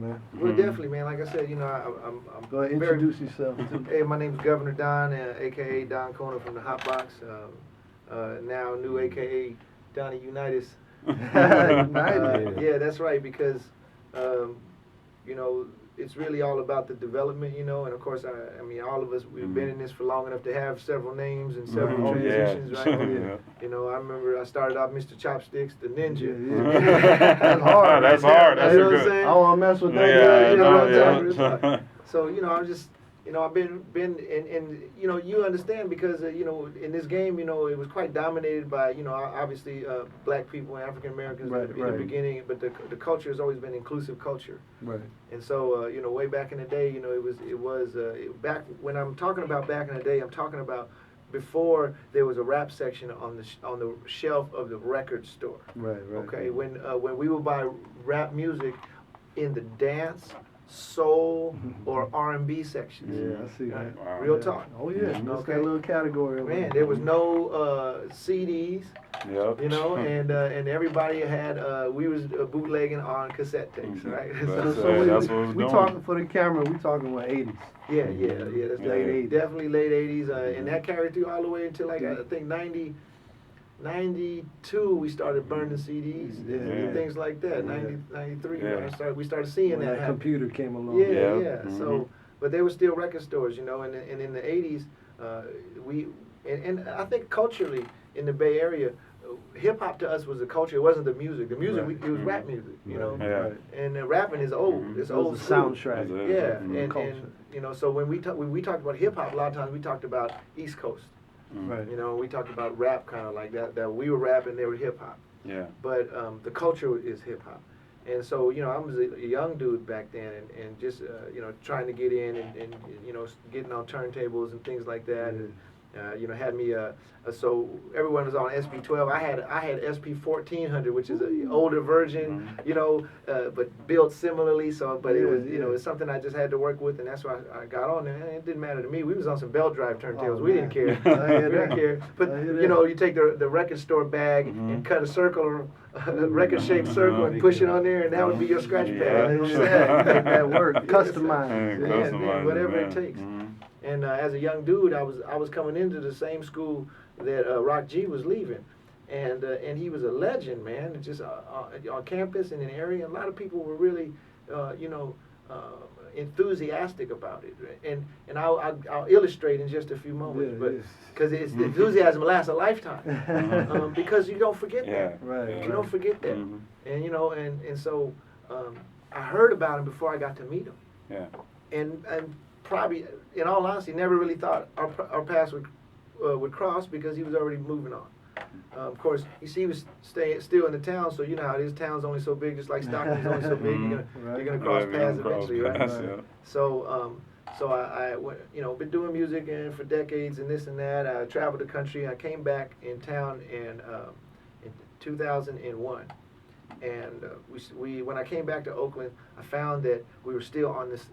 man. Well, definitely, man. Like I said, I'm Go ahead, introduce yourself. Hey, my name's Governor Don A.K.A. Don Kona from the Hot Box. Now new A.K.A. Donnie Unitas. Yeah, that's right, because it's really all about the development, and of course, I mean, all of us, we've been in this for long enough to have several names and several transitions, right? I remember I started off Mr. Chopsticks, the Ninja. That's hard. That's hard. That's you know what I'm good. saying? I don't want to mess with that. So, I'm just, I've been and you understand, because, in this game, it was quite dominated by, obviously, black people and African Americans in the beginning, but the culture has always been inclusive culture. Right. And so, way back in the day, it was back when I'm talking about back in the day, I'm talking about before there was a rap section on the shelf of the record store. Right. Okay, when we would buy rap music in the dance, soul, or R&B sections. Yeah, I see that. Wow. Real talk. Oh yeah, that's that little category. Man, there was no CDs. Yep. And everybody had we was bootlegging on cassette tapes, right? That's what was we going. talking for the camera. We talking about 80s. Yeah. That's Late 80s. definitely late 80s, and that carried through all the way until like I think 92. We started burning CDs and things like that. 93. We started seeing when that happen. Computer came along. Yeah. So, but there were still record stores, and in the 80s, and I think culturally in the Bay Area, hip hop to us was a culture. It wasn't the music. The music, it was rap music, And rapping is old. It's old. The soundtrack. And so when we talked about hip hop, a lot of times we talked about East Coast. Right. We talked about rap kind of like that. That we were rapping, they were hip hop. Yeah. But the culture is hip hop. And so, I was a young dude back then, and just, trying to get in and getting on turntables and things like that. And, had me, so everyone was on SP12. I had SP 1400, which is an older version, but built similarly. So, but it was, it's something I just had to work with, and that's why I got on there. And it didn't matter to me. We was on some belt drive turntables. We didn't care. We didn't care. But you take the record store bag and cut a circle, a record-shaped circle, and push it on there, and that would be your scratch pad. Make that work. Customize. Whatever it takes. And as a young dude, I was coming into the same school that Rock G was leaving, and he was a legend, man. Just on campus and in the area, a lot of people were really, enthusiastic about it. And I'll illustrate in just a few moments, but because the enthusiasm lasts a lifetime, because you don't forget that. Right. You don't forget that, and so I heard about him before I got to meet him. Yeah. And probably, in all honesty, never really thought our paths would cross, because he was already moving on. Of course, you see, he was still in the town, so you know how it is. Town's only so big, just like Stockton's only so big. You're gonna cross paths eventually, right? So, I been doing music for decades and this and that. I traveled the country. I came back in town in 2001. And when I came back to Oakland, I found that we were still on this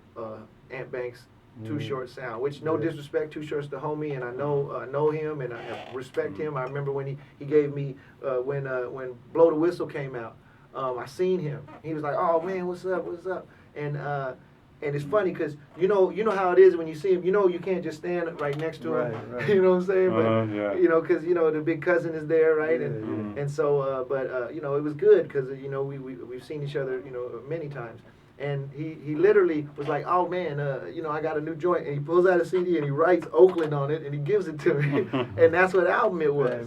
Ant Banks Too Short sound, which, no disrespect, Too Short's the homie, and I know him, and I respect him. I remember when he gave me, when Blow the Whistle came out, I seen him. He was like, "Oh man, what's up? And it's funny, because you know how it is when you see him. You can't just stand right next to him. Right. You know what I'm saying? But because the big cousin is there, right? And so, it was good, because we've seen each other many times. And he literally was like, "Oh man, I got a new joint," and he pulls out a CD and he writes Oakland on it and he gives it to me, and that's what album it was.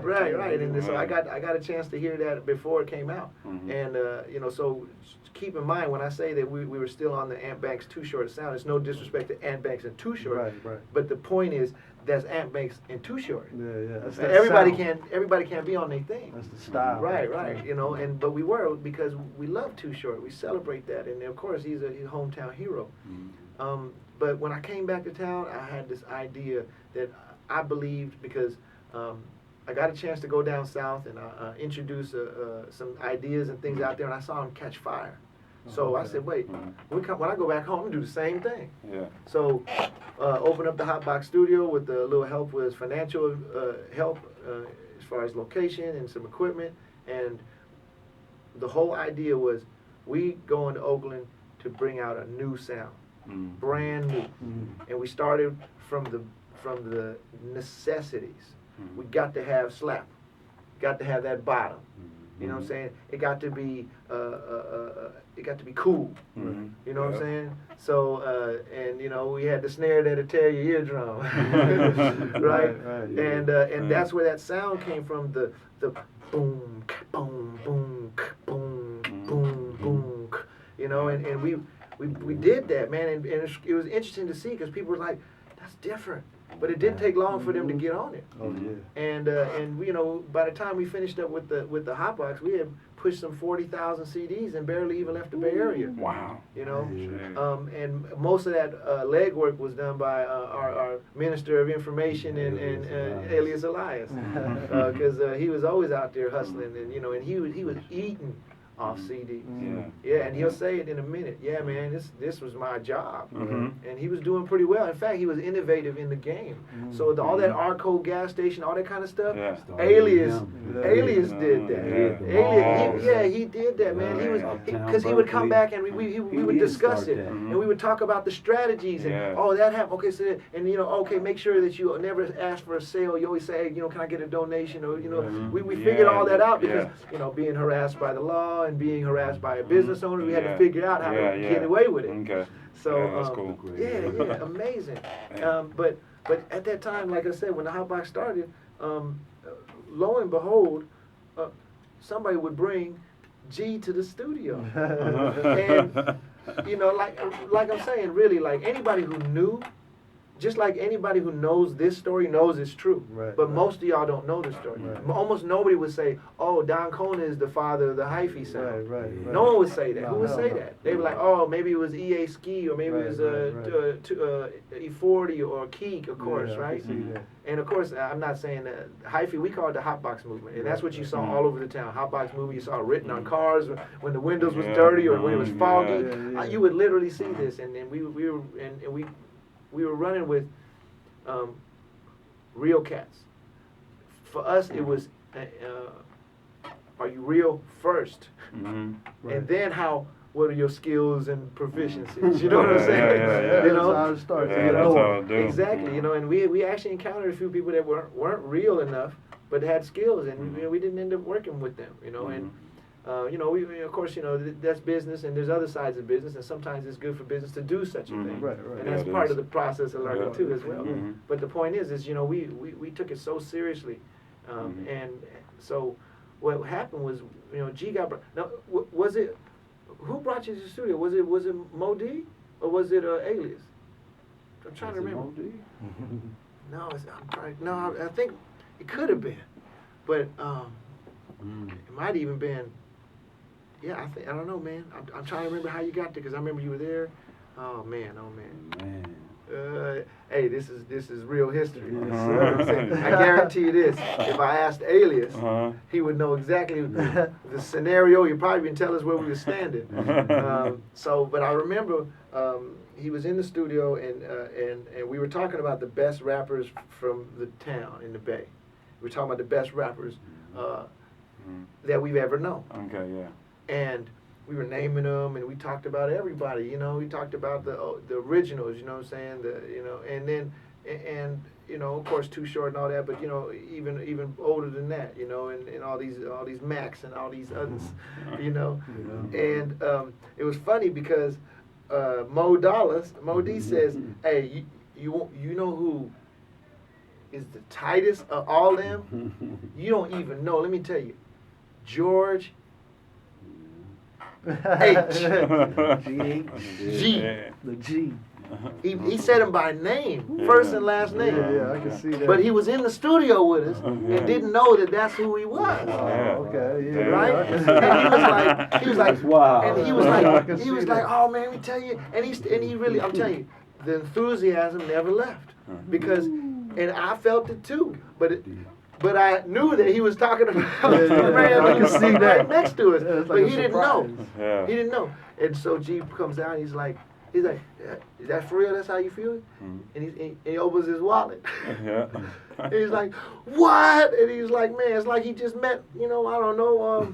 Right. And so I got a chance to hear that before it came out, and so keep in mind when I say that we were still on the Ant Banks Too Short sound. It's no disrespect to Ant Banks and Too Short, right. But the point is, that's Ant Banks and Too Short. That's everybody can't be on their thing. That's the style. Right. But we were, because we love Too Short. We celebrate that, and of course he's a hometown hero. But when I came back to town, I had this idea that I believed, because I got a chance to go down south and introduce some ideas and things out there, and I saw them catch fire. So I said, wait, when I go back home, I'm going to do the same thing. Yeah. So open up the Hot Box Studio with a little help with financial help as far as location and some equipment. And the whole idea was, we go into Oakland to bring out a new sound, brand new. And we started from the necessities. We got to have slap, got to have that bottom. You know what I'm saying? It got to be cool. You know what I'm saying? So and you know, we had the snare that'll tear your eardrum, right? And that's where that sound came from. The boom, boom, boom, boom, boom, boom. You know, and we did that, man, and it was interesting to see because people were like, that's different. But it didn't take long for them to get on it. Oh yeah. And you know, by the time we finished up with the hot box, we had pushed some 40,000 CDs and barely even left the Bay Area. Wow. You know, and most of that legwork was done by our Minister of Information and alias Elias, because he was always out there hustling, and you know, and he was eating off CDs. Yeah, and he'll say it in a minute. Yeah, man, this was my job, and he was doing pretty well. In fact, he was innovative in the game. So all that Arco gas station, all that kind of stuff. Alias did that. He did that, man. He was because he would come back and we would discuss it, and we would talk about the strategies and that happened. Okay, so and you know, okay, make sure that you never ask for a sale. You always say, you know, can I get a donation, or you know, we figured all that out because you know, being harassed by the law and being harassed by a business owner, we had to figure out how to get away with it. Okay. So that's cool. Amazing. But at that time, like I said, when the hot box started, lo and behold, somebody would bring G to the studio, and you know, like I'm saying, really, like anybody who knew. Just like anybody who knows this story knows it's true. But most of y'all don't know the story. Almost nobody would say, oh, Don Kona is the father of the hyphy sound. No one would say that. Who would say that? They were like, oh, maybe it was EA Ski, or maybe it was E40 or Keek, of course, right? And of course, I'm not saying that hyphy, we call it the hotbox movement. And that's what you saw all over the town. Hotbox movement, you saw it written on cars when the windows was dirty or when it was foggy. You would literally see this. And then we were running with real cats. For us, it was, are you real first? And then what are your skills and proficiencies? You know what I'm saying? You know? That's how it starts. That's how it do. Exactly. You know, and we actually encountered a few people that weren't real enough, but had skills, and you know, we didn't end up working with them. You know, and you know, we of course, you know, that's business, and there's other sides of business, and sometimes it's good for business to do such a thing. And that's part of the process of learning too, as well. But the point is, you know, we took it so seriously, and so what happened was, you know, G got now. Was it who brought you to the studio? Was it Mo D or was it Alias? I'm trying to remember. No, I think it could have been, but it might even been. Yeah, I don't know, man. I'm trying to remember how you got there because I remember you were there. Oh man. Hey, this is real history. I guarantee you this: if I asked Alias, he would know exactly the scenario. He'd probably even tell us where we were standing. But I remember he was in the studio and we were talking about the best rappers from the town in the Bay. We were talking about the best rappers that we've ever known. Okay, yeah. And we were naming them, and we talked about everybody, you know. We talked about the originals, you know what I'm saying? And then you know, of course, Too Short and all that, but you know, even older than that, you know, and all these Macs and all these others, you know. And it was funny because Mo D says, hey, you know who is the tightest of all them? You don't even know. Let me tell you, George H. G. The G. He said him by name, first and last name. Yeah, I can see that. But he was in the studio with us and didn't know that that's who he was. Oh, okay, yeah. Right? And he was like, wow. And he was like, oh man, let me tell you. And he really, I'm telling you, the enthusiasm never left because, and I felt it too. But I knew that he was talking about the man I can see that. right next to us. Yeah, it's but like he a didn't surprise. know. He didn't know. And so G comes down, he's like, He's like, is that for real? That's how you feel? And he opens his wallet. Yeah. And he's like, what? And he's like, man, it's like he just met, I don't know, a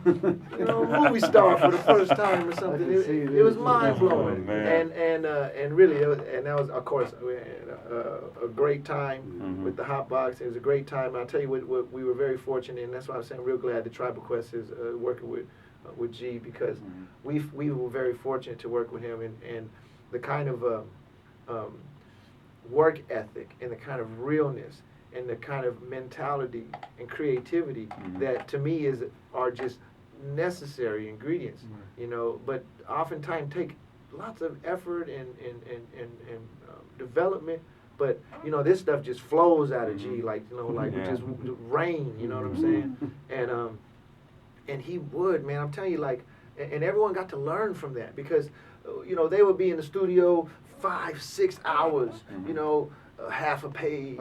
movie star for the first time or something. It was mind blowing. Oh, and really, and that was, of course, we had a great time with the Hot Box. It was a great time. I'll tell you what we were very fortunate, and that's why I'm saying I'm real glad that TribalQuest is working with G, because we were very fortunate to work with him, and the kind of work ethic and the kind of realness and the kind of mentality and creativity that to me are just necessary ingredients, but oftentimes take lots of effort and development. But this stuff just flows out of G like just rain. You know what I'm saying? And he would, man. I'm telling you, like, and everyone got to learn from that, because they would be in the studio 5-6 hours. Half a page,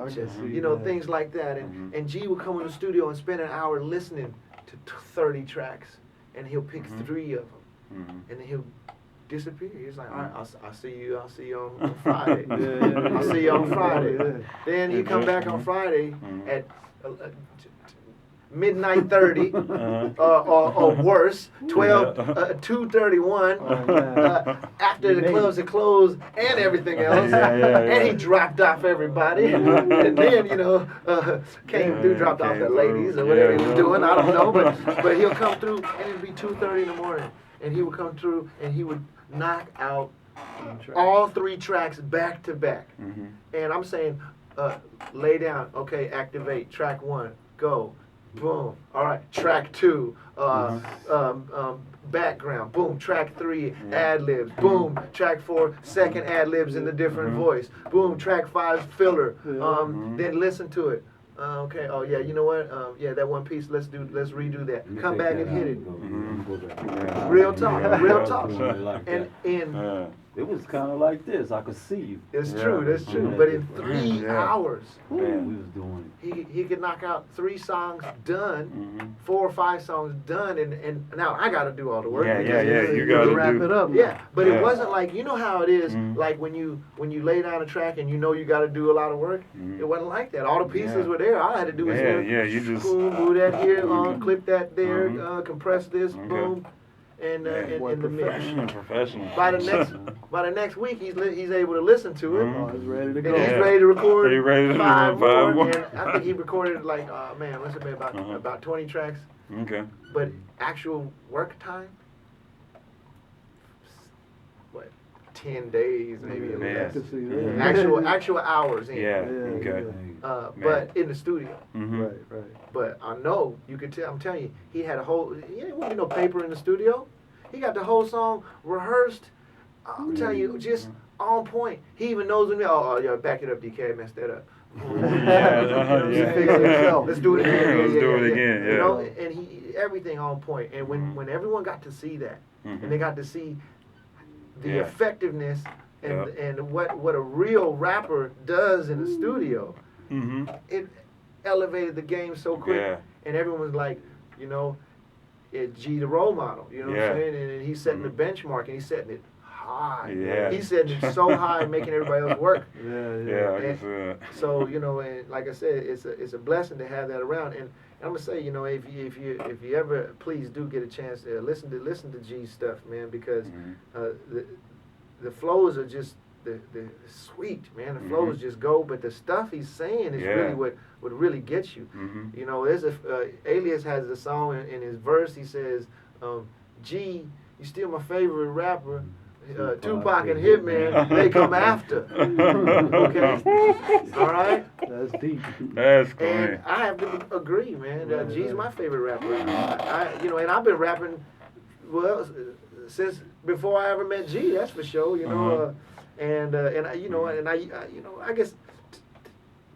things like that. And G would come in the studio and spend an hour listening to 30 tracks, and he'll pick 3 of them, and then he'll disappear. He's like, all right, I'll see you on Friday. I'll see you on Friday. Then he come back on Friday at midnight 30, or worse, 2:31, after the clubs are closed and everything else, and he dropped off everybody, and then dropped off the ladies or whatever he was doing, I don't know, but he'll come through and it'd be 2:30 in the morning, and he would come through and he would knock out all 3 tracks back to back, and I'm saying, lay down, okay, activate, track 1, go. Boom. All right. Track 2. Background. Boom. Track 3. Ad libs. Boom. Track 4. Second ad libs in a different voice. Boom. Track 5. Filler. Then listen to it. Okay. Oh yeah. You know what? Yeah. That one piece. Let's redo that. Come back and hit it. Real talk. Real talk. And it was kind of like this. I could see you. It's true. That's true. But in 3 hours, we was doing it. He could knock out 3 songs done, 4 or 5 songs done, and now I got to do all the work. Yeah. You got to wrap it up. Yeah, but it wasn't like, how it is, like when you lay down a track and you got to do a lot of work. It wasn't like that. All the pieces were there. All I had to do was you just boom, move that here, clip that there, compress this, boom. And the mix. Professional. By the next week, he's able to listen to it. Oh, he's ready to go. And he's ready to record. He's ready to 5 record more. And I think he recorded like, must have been about 20 tracks. Okay. But actual work time, 10 days maybe. Actual hours in. Okay. But in the studio. Right. But I know, you could tell, I'm telling you, he had a whole, paper in the studio. He got the whole song rehearsed. I'm telling you, just on point. He even knows when, back it up, DK, I messed that up. Let's do it again. Let's do it again. And everything on point. And when everyone got to see that, and they got to see the effectiveness and what a real rapper does in the studio, it elevated the game so quick, and everyone was like, G the role model, you know what I'm saying? And he's setting the benchmark, and he's setting it high. He's setting it so high, making everybody else work. I can see that. So and like I said, it's a blessing to have that around. And I'm gonna say, if you ever please do get a chance to listen to G's stuff, man, because the flows are just the sweet, man. The flows just go, but the stuff he's saying is really what really gets you. There's Alias has a song in his verse. He says, "G, you still my favorite rapper. Tupac and Hitman, they come after." Okay, all right. That's deep. That's cool. And I have to agree, man. G's my favorite rapper. And I've been rapping since before I ever met G. That's for sure. I guess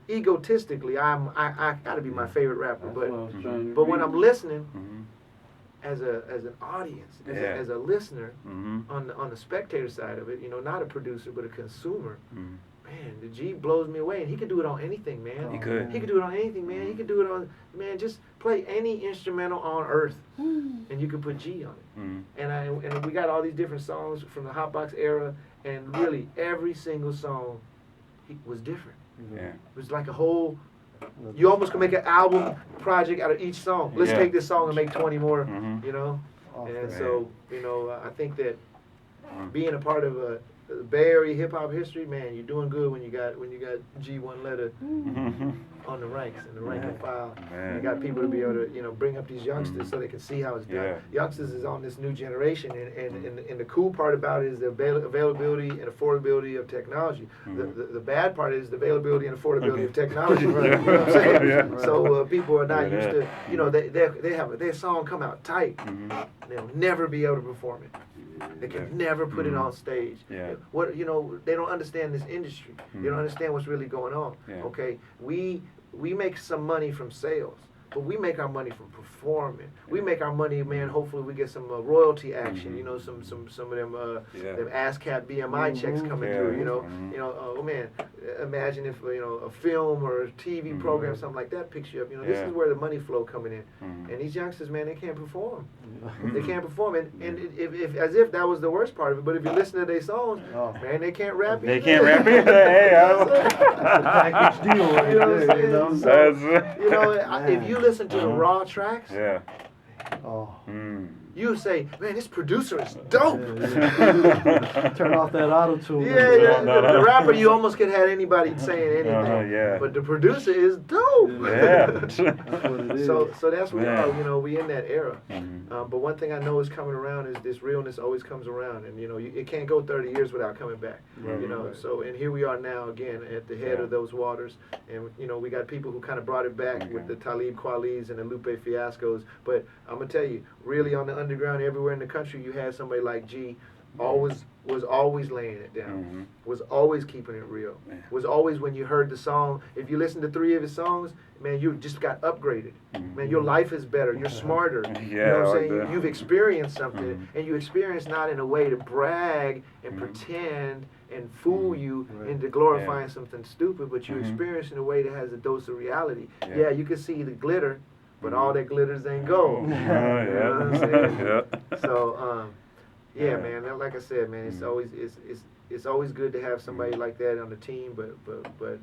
egotistically, I got to be my favorite rapper. But when I'm listening, as an audience, as a listener, on the spectator side of it, not a producer but a consumer, man, the G blows me away, and he could do it on anything, man. He could. He could do it on anything, man. He could do it on, man, just play any instrumental on earth, and you could put G on it. And we got all these different songs from the Hotbox era, and really every single song was different. Yeah. It was like a whole, you almost can make an album project out of each song. Let's take this song and make 20 more, you know? And so, you know, I think that being a part of a Bay Area hip hop history, man, you're doing good when you got G1 letter on the ranks and the rank and file. You got people to be able to, you know, bring up these youngsters so they can see how it's done. Youngsters is on this new generation, and the cool part about it is the availability and affordability of technology. The bad part is the availability and affordability of technology. Right? You know what I'm saying? So people are not used to, you know, they have their song come out tight. They'll never be able to perform it. They can never put it on stage. What, you know, they don't understand this industry. They don't understand what's really going on. Okay, we make some money from sales, but we make our money from performing. We make our money, man. Hopefully, we get some royalty action. You know, some of them them ASCAP BMI checks coming through. You know, oh man, imagine if you know a film or a TV program, something like that, picks you up. You know, this is where the money flow coming in. And these youngsters, man, they can't perform. They can't perform, and if as if that was the worst part of it. But if you listen to their songs, man, they can't rap. They can't rap either. Hey, package deal right you know what I'm saying? there, you know? So, you know, if you listen to the raw tracks, you say, man, this producer is dope. Turn off that auto tune. The rapper, you almost could have anybody saying anything. But the producer is dope. That's what it is. So that's what we are. You know, we in that era. But one thing I know is coming around is this realness always comes around, and you know, it can't go 30 years without coming back. You know, so and here we are now again at the head of those waters, and you know, we got people who kind of brought it back with the Talib Kweli's and the Lupe Fiascos. But I'm gonna tell you, really on the underground, everywhere in the country, you had somebody like G, was always laying it down, was always keeping it real, was always, when you heard the song, if you listen to 3 of his songs, man, you just got upgraded. Man, your life is better, you're smarter. You know what I'm saying? You've experienced something, and you experience not in a way to brag and pretend and fool you into glorifying something stupid, but you experience in a way that has a dose of reality. Yeah, you can see the glitter, but all that glitters ain't gold. You know what I'm saying? So, yeah, man. Like I said, man, it's always good to have somebody like that on the team. But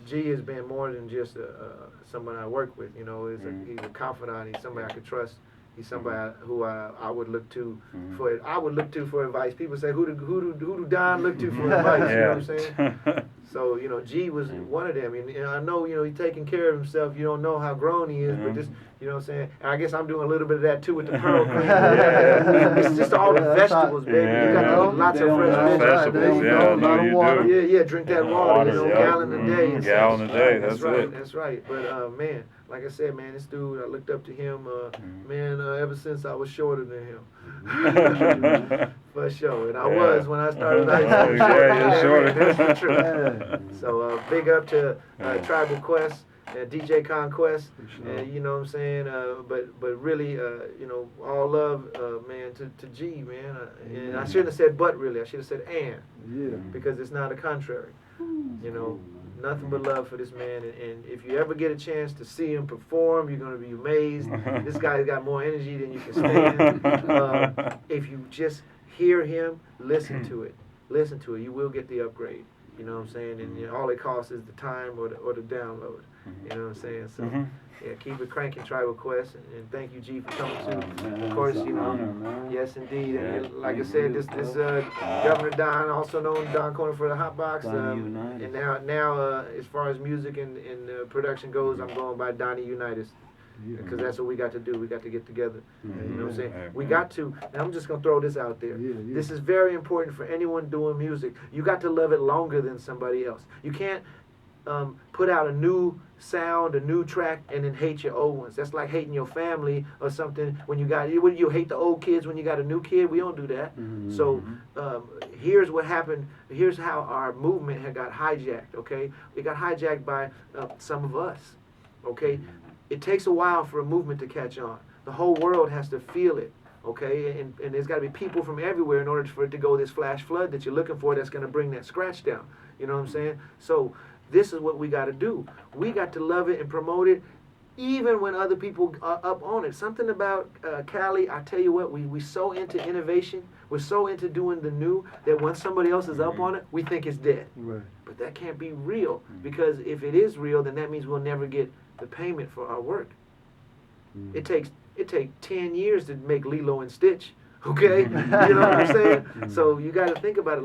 G has been more than just someone I work with. You know, he's a confidant. He's somebody I could trust. He's somebody who I would look to for advice. People say, who do Don look to for advice? You know what I'm saying? So, you know, G was one of them. And I know, you know, he's taking care of himself. You don't know how grown he is, but just, you know what I'm saying? And I guess I'm doing a little bit of that too with the pearl cream. It's just all the vegetables, baby. You got to eat lots of fresh vegetables. A lot of water. Yeah, drink that water, you know, gallon a day. Gallon a day, that's right, it. That's right. But, man, like I said, man, this dude, I looked up to him, man, ever since I was shorter than him. For sure. And I was when I started high school. You're shorter. That's the truth. So, big up to TribalQuest. DJ Conquest, you know what I'm saying, but really, you know, all love, man, to G, man, and I shouldn't have said but, really, I should have said and, because it's not a contrary, you know, nothing but love for this man, and if you ever get a chance to see him perform, you're going to be amazed. This guy's got more energy than you can stand. If you just hear him, listen to it, you will get the upgrade. You know what I'm saying? And you know, all it costs is the time or the download. You know what I'm saying? So, yeah, keep it cranking, TribalQuest. And thank you, G, for coming too. Of course, you know, yes, indeed. And like I said, this Governor Don, also known Don Kona for the Hotbox. And now as far as music and production goes, I'm going by Donnie Unitas. Because that's what we got to do. We got to get together. You know what I'm saying? We got to, and I'm just going to throw this out there. This is very important for anyone doing music. You got to love it longer than somebody else. You can't put out a new sound, a new track, and then hate your old ones. That's like hating your family or something. When you hate the old kids when you got a new kid. We don't do that. So here's what happened. Here's how our movement had got hijacked. Okay, it got hijacked by some of us. Okay. It takes a while for a movement to catch on. The whole world has to feel it, okay? And there's got to be people from everywhere in order for it to go this flash flood that you're looking for that's going to bring that scratch down. You know what I'm saying? So this is what we got to do. We got to love it and promote it, even when other people are up on it. Something about Cali, I tell you what, we so into innovation, we're so into doing the new that when somebody else is up on it, we think it's dead. Right. But that can't be real, because if it is real, then that means we'll never get the payment for our work. It takes 10 years to make Lilo and Stitch, okay? You know what I'm saying? So you got to think about it like